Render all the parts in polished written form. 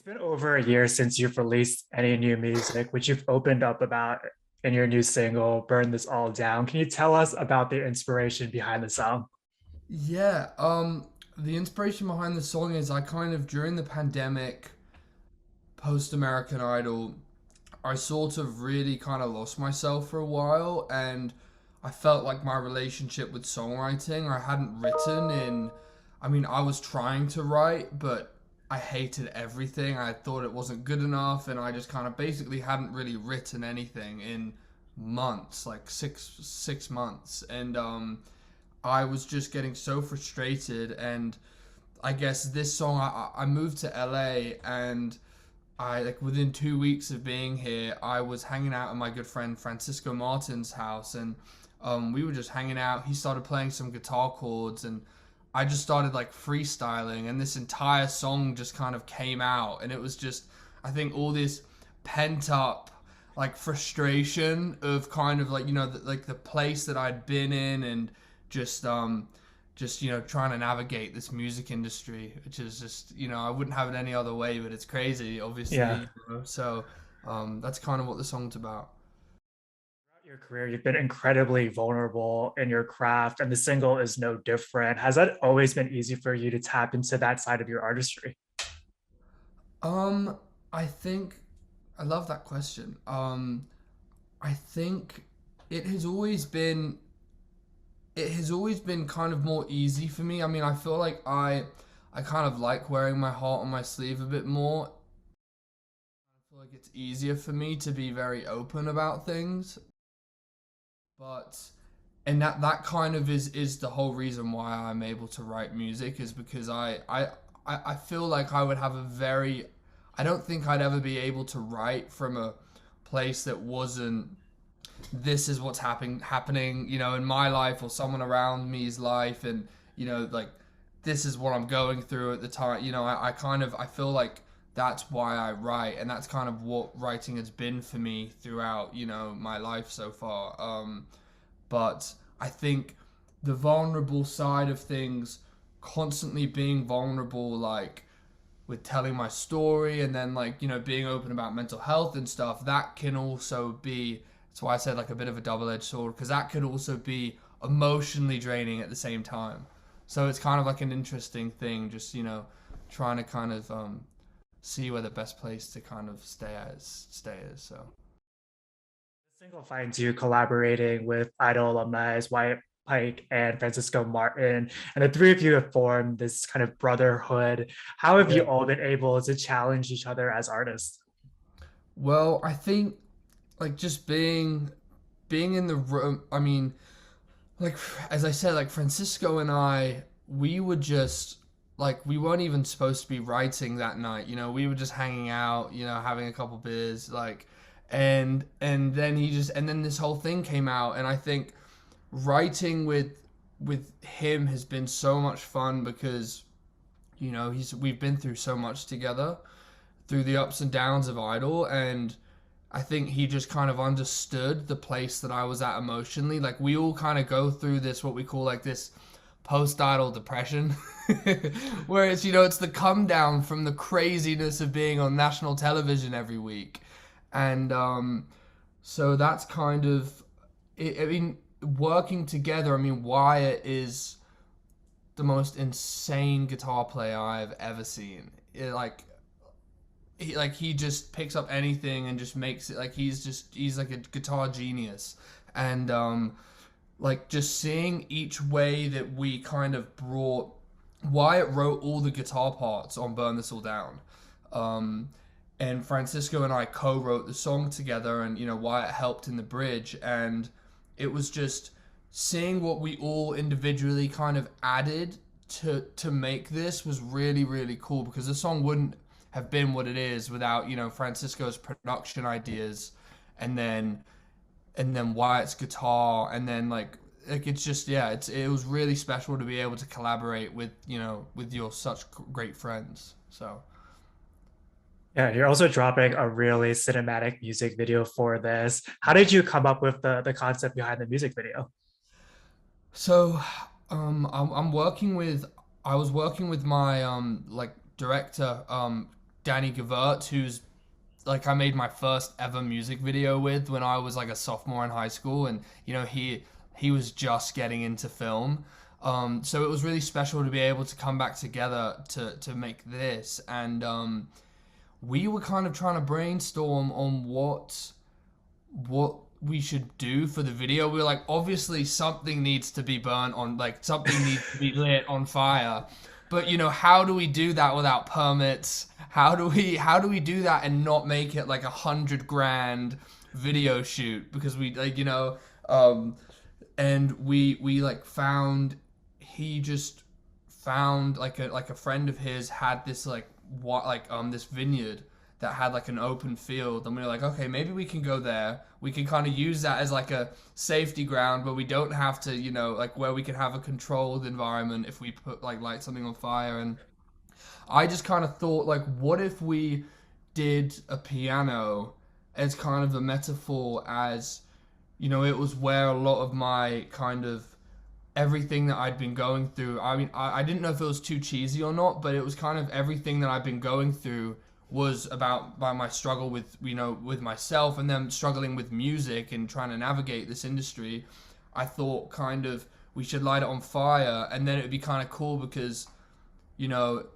been over a year since you've released any new music, which you've opened up about in your new single, Burn This All Down. Can you tell us about the inspiration behind the song? Yeah, the inspiration behind the song is I kind of during the pandemic, post American Idol, I sort of really kind of lost myself for a while, and I felt like my relationship with songwriting I hadn't written in. I mean, I was trying to write, but I hated everything. I thought it wasn't good enough, and I just kind of basically hadn't really written anything in months, like six months, and I was just getting so frustrated. And I guess this song, I moved to LA, and I like within 2 weeks of being here, I was hanging out at my good friend Francisco Martin's house, and we were just hanging out. He started playing some guitar chords, and I just started like freestyling, and this entire song just kind of came out, and it was just, I think, all this pent up like frustration of kind of like like the place that I'd been in, and just trying to navigate this music industry, which is just I wouldn't have it any other way, but it's crazy, Yeah. obviously. So that's kind of what the song's about. Throughout your career, you've been incredibly vulnerable in your craft, and the single is no different. Has that always been easy for you to tap into that side of your artistry? um I think I love that question. I think it has always been it has always been kind of more easy for me. I mean, I feel like I kind of like wearing my heart on my sleeve a bit more. I feel like it's easier for me to be very open about things. But and that kind of is the whole reason why I'm able to write music, is because I feel like I would have a very, I don't think I'd ever be able to write from a place that wasn't, this is what's happening in my life or someone around me's life, and like, this is what I'm going through at the time. I kind of, I feel like that's why I write, and that's kind of what writing has been for me throughout my life so far. But I think the vulnerable side of things, constantly being vulnerable, like with telling my story, and then like being open about mental health and stuff, that can also be, that's why I said like a bit of a double-edged sword, because that could also be emotionally draining at the same time. So it's kind of like an interesting thing, just trying to kind of see where the best place to kind of stay is. So The single finds you collaborating with Idol alumni Wyatt Pike and Francisco Martin, and the three of you have formed this kind of brotherhood. How have you yeah. all been able to challenge each other as artists? Well, I think like just being in the room. I mean, like, as I said, like Francisco and I, we were just like, we weren't even supposed to be writing that night. We were just hanging out, having a couple beers, like, and then and then this whole thing came out, and I think writing with him has been so much fun, because we've been through so much together through the ups and downs of Idol, and I think he just kind of understood the place that I was at emotionally. Like, we all kind of go through this, what we call like this post-idol depression, where it's the come down from the craziness of being on national television every week. And so that's kind of I mean, working together. I mean, Wyatt is the most insane guitar player I've ever seen. He just picks up anything and just makes it, like, he's like a guitar genius. And like, just seeing each way that we kind of brought, Wyatt wrote all the guitar parts on Burn This All Down. um and Francisco and I co-wrote the song together, and Wyatt helped in the bridge, and it was just seeing what we all individually kind of added to make this was really, really cool, because the song wouldn't have been what it is without Francisco's production ideas, and then Wyatt's guitar, and then like it's just, yeah, it was really special to be able to collaborate with with your such great friends. So Yeah, you're also dropping a really cinematic music video for this. How did you come up with the concept behind the music video? so I'm working with, I was working with my like director, Danny Gavert, who's like I made my first ever music video with when I was like a sophomore in high school, and he was just getting into film. So it was really special to be able to come back together to make this, and we were kind of trying to brainstorm on what we should do for the video. We were like, obviously something needs to be burnt on, like something needs to be lit on fire. But how do we do that without permits? How do we do that and not make it like 100 grand video shoot? Because we like and we like found he just found like a friend of his had this like what like this vineyard that had like an open field, and we were like, okay, maybe we can go there. We can kind of use that as like a safety ground where we don't have to, like where we can have a controlled environment if we put like light something on fire. And I just kind of thought like, what if we did a piano as kind of a metaphor, as it was where a lot of my kind of everything that I'd been going through. I mean, I didn't know if it was too cheesy or not, but it was kind of everything that I've been going through was about by my struggle with with myself, and then struggling with music and trying to navigate this industry. I thought kind of we should light it on fire, and then it'd be kind of cool because you know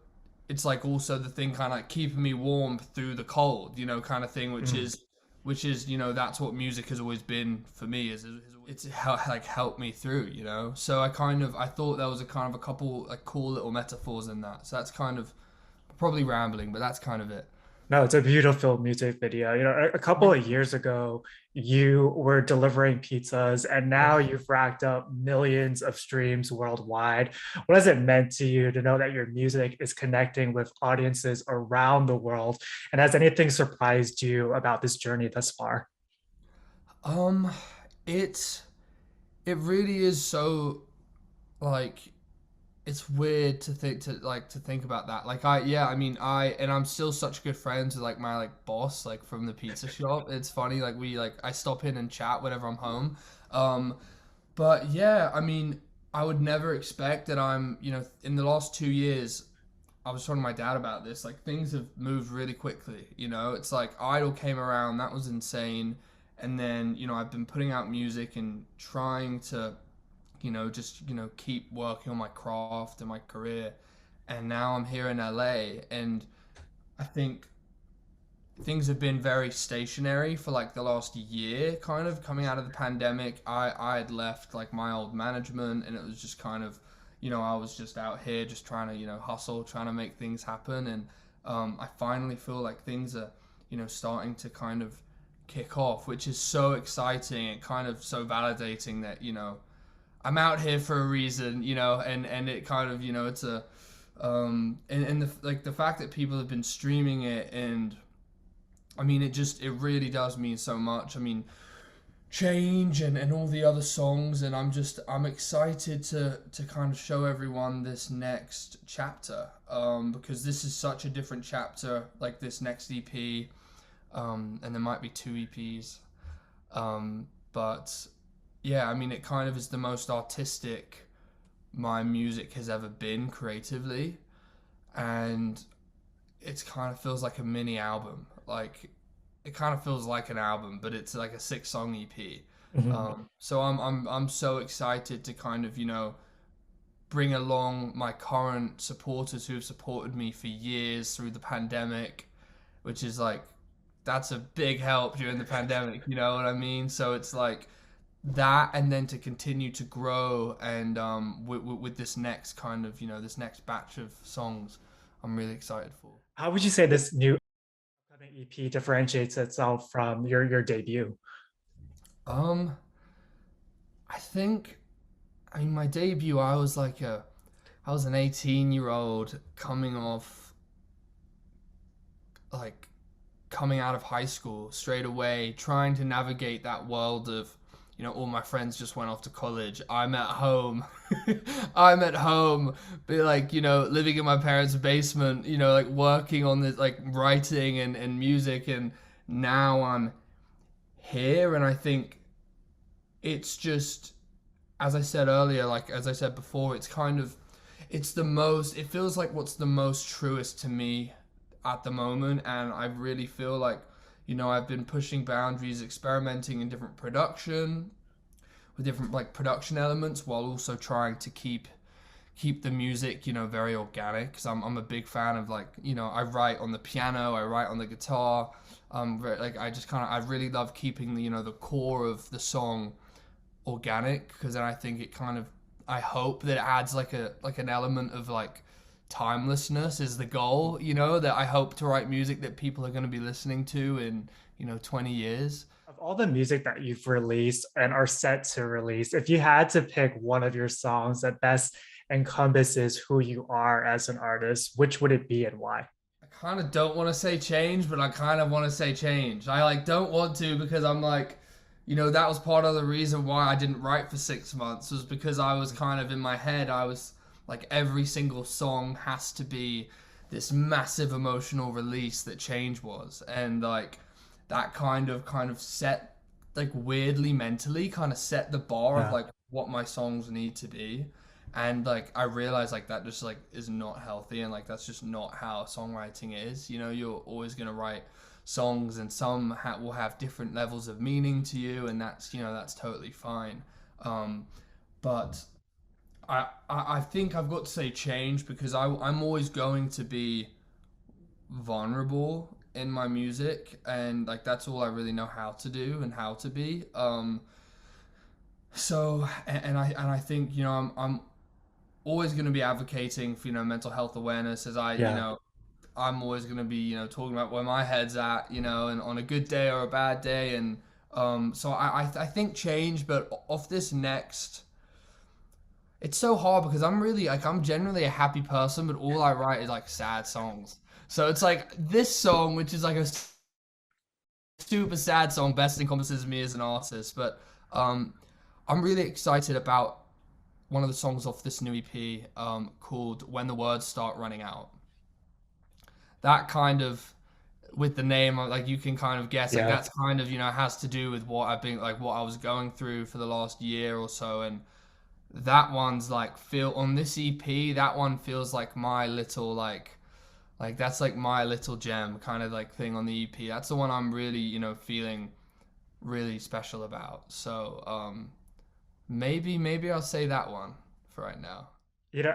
it's like also the thing kind of like keeping me warm through the cold, kind of thing, which is that's what music has always been for me. Is it's like helped me through, So I thought there was a kind of a couple like cool little metaphors in that. So that's kind of probably rambling, but that's kind of it. No, it's a beautiful music video. A couple of years ago, you were delivering pizzas, and now Oh. you've racked up millions of streams worldwide. What has it meant to you to know that your music is connecting with audiences around the world? And has anything surprised you about this journey thus far? Um, it's it really is so like it's weird to think about that. Like I mean I'm still such good friends with like my like boss like from the pizza shop. It's funny like we like I stop in and chat whenever I'm home. Um, but yeah, I mean I would never expect that I'm in the last 2 years. I was talking to my dad about this. Like things have moved really quickly. It's like Idol came around, that was insane, and then I've been putting out music and trying to just keep working on my craft and my career, and now I'm here in LA, and I think things have been very stationary for like the last year. Kind of coming out of the pandemic, I had left like my old management, and it was just kind of I was just out here just trying to hustle, trying to make things happen. And I finally feel like things are starting to kind of kick off, which is so exciting and kind of so validating that I'm out here for a reason, and it kind of it's a and the like the fact that people have been streaming it, and I mean it really does mean so much. I mean Change and all the other songs, and I'm excited to kind of show everyone this next chapter, because this is such a different chapter, like this next EP, and there might be two EPs, but yeah, I mean it kind of is the most artistic my music has ever been creatively, and it kind of feels like a mini album. Like it kind of feels like an album, but it's like a 6 song EP. Mhm. So I'm so excited to kind of bring along my current supporters who have supported me for years through the pandemic, which is like that's a big help during the pandemic. You know what I mean? So it's like that, and then to continue to grow, and with this next kind of this next batch of songs, I'm really excited for. How would you say this new upcoming EP differentiates itself from your debut? Um, I think I mean my debut. I was an 18-year-old coming off like coming out of high school straight away, trying to navigate that world of all my friends just went off to college. I'm at home. I'm at home, but like living in my parents' basement, like working on this, like writing and music, and now I'm here, and I think it's just as I said earlier, like as I said before, it's kind of it's the most it feels like what's the most truest to me at the moment, and I really feel like, I've been pushing boundaries, experimenting in different production with different like production elements while also trying to keep the music, very organic. Because I'm a big fan of like, I write on the piano, I write on the guitar. Like I just kind of I really love keeping the the core of the song organic, because then I think it kind of I hope that it adds like an element of like timelessness is the goal, that I hope to write music that people are going to be listening to in 20 years. Of all the music that you've released and are set to release, if you had to pick one of your songs that best encompasses who you are as an artist, which would it be and why? I kind of don't want to say change, but I kind of want to say change. I like don't want to, because I'm like, that was part of the reason why I didn't write for 6 months, was because I was kind of in my head. I was like, every single song has to be this massive emotional release that change was, and like that kind of set, like weirdly mentally kind of set the bar of Yeah. like what my songs need to be. And like I realized like that just like is not healthy, and like that's just not how songwriting is. You're always going to write songs, and some will have different levels of meaning to you, and that's totally fine. But I think I've got to say change, because I'm always going to be vulnerable in my music, and like that's all I really know how to do and how to be. So and I think I'm always going to be advocating for mental health awareness, as Yeah. I'm always going to be talking about where my head's at, and on a good day or a bad day. And so I think change. But off this next, it's so hard, because I'm really like I'm generally a happy person, but all I write is like sad songs. So it's like this song, which is like a super sad song, best encompasses me as an artist. But um, I'm really excited about one of the songs off this new EP, called "When the Words Start Running Out." That kind of, with the name, like you can kind of guess, like Yeah. that's kind of has to do with what I've been like, what I was going through for the last year or so. And that one's like feel on this EP, that one feels like my little like that's like my little gem kind of like thing on the EP. That's the one I'm really feeling really special about. So maybe I'll say that one for right now.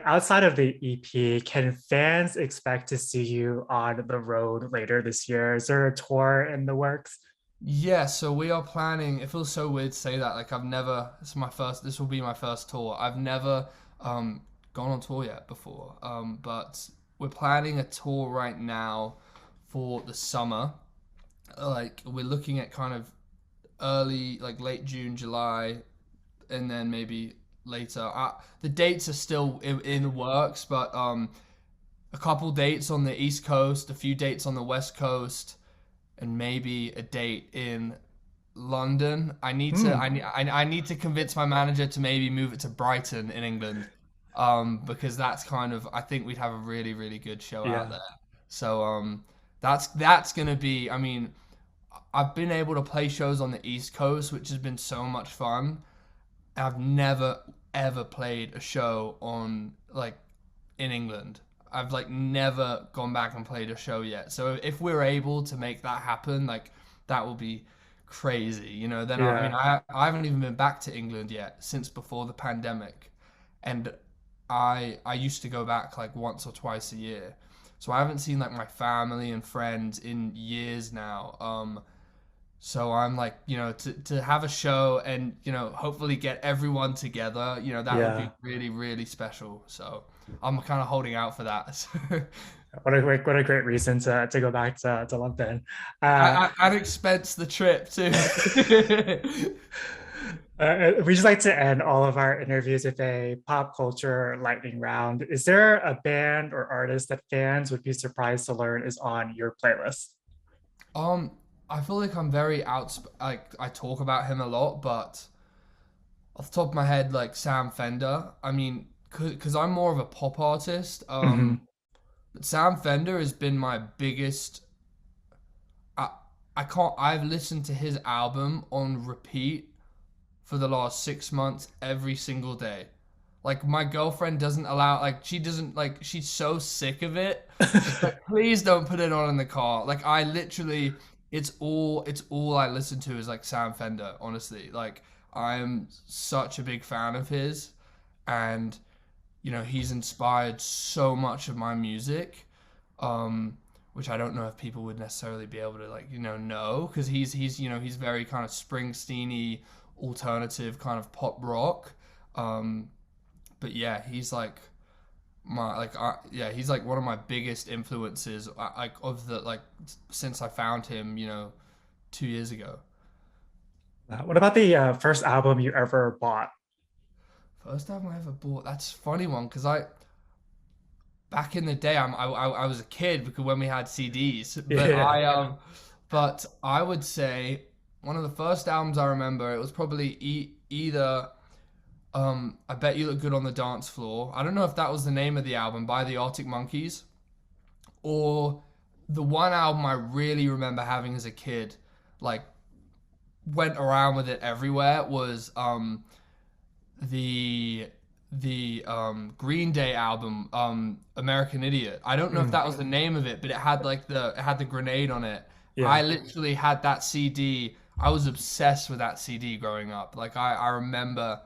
Outside of the EP, can fans expect to see you on the road later this year? Is there a tour in the works? Yeah, so we are planning. It feels so weird to say that. Like I've never. This will be my first tour. I've never gone on tour yet before. But we're planning a tour right now for the summer. Like we're looking at kind of early, like late June, July, and then maybe later. The dates are still in the works, but a couple dates on the East Coast, a few dates on the West Coast, and maybe a date in London. Hmm. I need to convince my manager to maybe move it to Brighton in England, because that's kind of I think we'd have a really really good show out Yeah. there. So that's gonna be. I mean, I've been able to play shows on the East Coast, which has been so much fun. I've never ever played a show on like in England. I've like never gone back and played a show yet. So if we're able to make that happen, like that will be crazy. Then I mean Yeah. I haven't even been back to England yet since before the pandemic. And I used to go back like once or twice a year. So I haven't seen like my family and friends in years now. So I'm like, to have a show and, hopefully get everyone together, that would be Yeah. really, really special. So I'm kind of holding out for that. What a great reason to go back to London. Uh, I'd expense the trip too. we just like to end all of our interviews with a pop culture lightning round. Is there a band or artist that fans would be surprised to learn is on your playlist? Um, I feel like I'm very like I talk about him a lot, but off the top of my head, like Sam Fender. I mean, because I'm more of a pop artist. Hmm. But Sam Fender has been my biggest. I I can't. I've listened to his album on repeat for the last 6 months every single day. Like my girlfriend doesn't allow, like she doesn't, like she's so sick of it. She's like, please don't put it on in the car. Like I literally, it's all I listen to is like Sam Fender, honestly. Like I'm such a big fan of his, and he's inspired so much of my music, um, which I don't know if people would necessarily be able to like know, because he's very kind of Springsteen-y, alternative kind of pop rock. Um, but yeah, he's like yeah, he's like one of my biggest influences, like of the like since I found him 2 years ago. What about the first album you ever bought? First album I ever bought. That's a funny one because I back in the day I was a kid because when we had CDs, but Yeah. I would say one of the first albums I remember, it was probably either I Bet You Look Good on the Dance Floor. I don't know if that was the name of the album, by the Arctic Monkeys, or the one album I really remember having as a kid, like went around with it everywhere, was the Green Day album, American Idiot. I don't know if Mm, that was the name of it, but it had the grenade on it. I yeah. literally had that CD. I was obsessed with that CD growing up. Like I remember,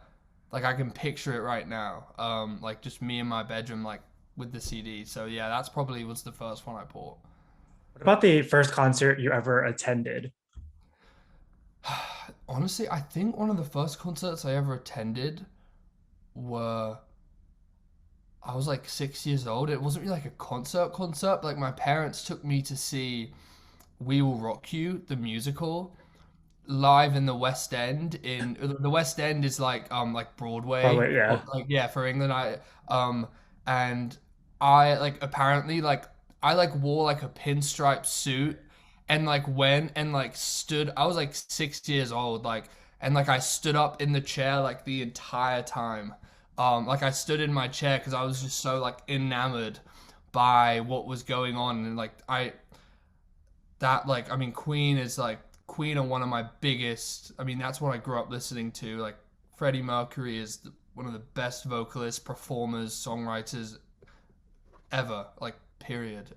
like I can picture it right now. Like just me in my bedroom, like with the CD. So yeah, that's probably was the first one I bought. What about the first concert you ever attended? Honestly, I think one of the first concerts I ever attended were I was like 6 years old. It wasn't really like a concert. But like my parents took me to see We Will Rock You, the musical, live in the West End. In the West End is like Broadway, Probably, yeah. like yeah, for England. Um and I like apparently like I like wore like a pinstripe suit and like went and like stood. I was like 6 years old, like, and like I stood up in the chair like the entire time. Like I stood in my chair because I was just so like enamored by what was going on, and like I mean Queen are one of my biggest. I mean that's what I grew up listening to. Like Freddie Mercury is one of the best vocalists, performers, songwriters ever. Like period.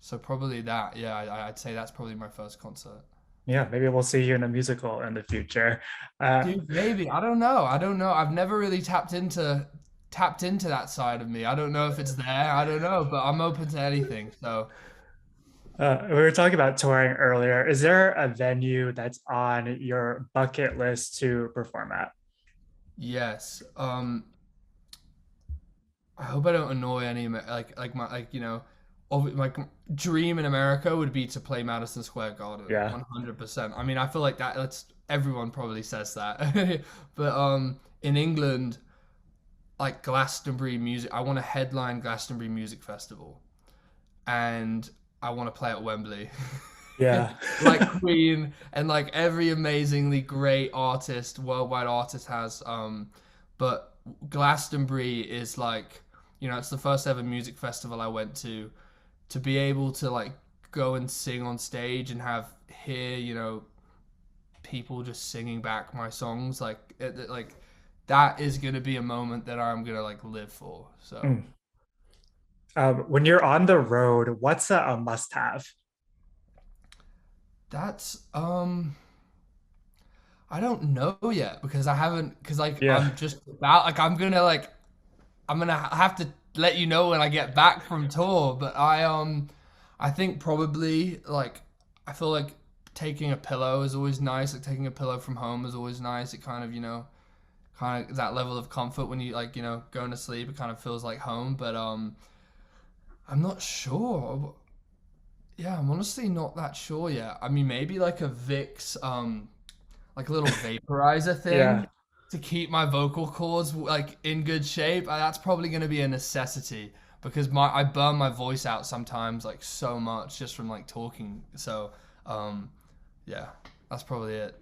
So probably that. Yeah, I'd say that's probably my first concert. Yeah, maybe we'll see you in a musical in the future. Uh, Dude, maybe. I don't know. I don't know. I've never really tapped into that side of me. I don't know if it's there. I don't know, but I'm open to anything. So, we were talking about touring earlier. Is there a venue that's on your bucket list to perform at? yes. I hope I don't annoy any my my dream in America would be to play Madison Square Garden, Yeah. 100%. I mean, I feel like that's everyone probably says that. But in England, like Glastonbury music, I want to headline Glastonbury Music Festival, and I want to play at Wembley. Yeah. Like Queen and like every amazingly great artist, worldwide artist has. But Glastonbury is like, it's the first ever music festival I went to be able to like go and sing on stage and hear, people just singing back my songs. Like, like that is gonna be a moment that I'm gonna like live for. So Mm. When you're on the road, what's a must-have? that's I don't know yet because I haven't because like Yeah. I'm just about like I'm gonna have to let you know when I get back from tour. But I think probably like I feel like taking a pillow is always nice. Like taking a pillow from home is always nice. It kind of kind of that level of comfort when you like going to sleep. It kind of feels like home. But I'm not sure. Yeah, I'm honestly not that sure yet. I mean, maybe like a Vicks like a little vaporizer Yeah. thing to keep my vocal cords like in good shape. That's probably going to be a necessity because my I burn my voice out sometimes like so much just from like talking. So um yeah, that's probably it.